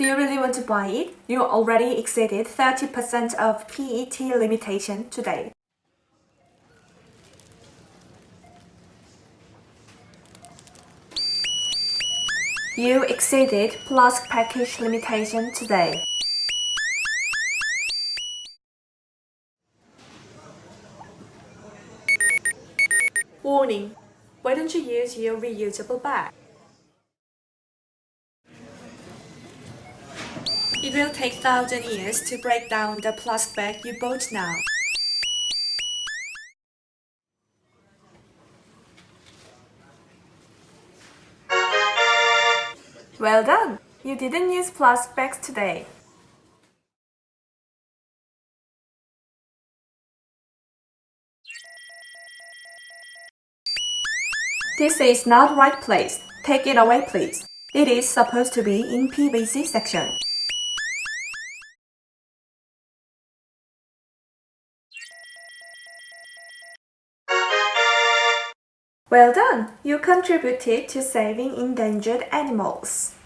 Do you really want to buy it? You already exceeded 30% of PET limitation today. You exceeded plastic package limitation today. Warning! Why don't you use your reusable bag? It will take 1,000 years to break down the plastic bag you bought now. Well done! You didn't use plastic bags today. This is not right place. Take it away, please. It is supposed to be in PVC section. Well done! You contributed to saving endangered animals.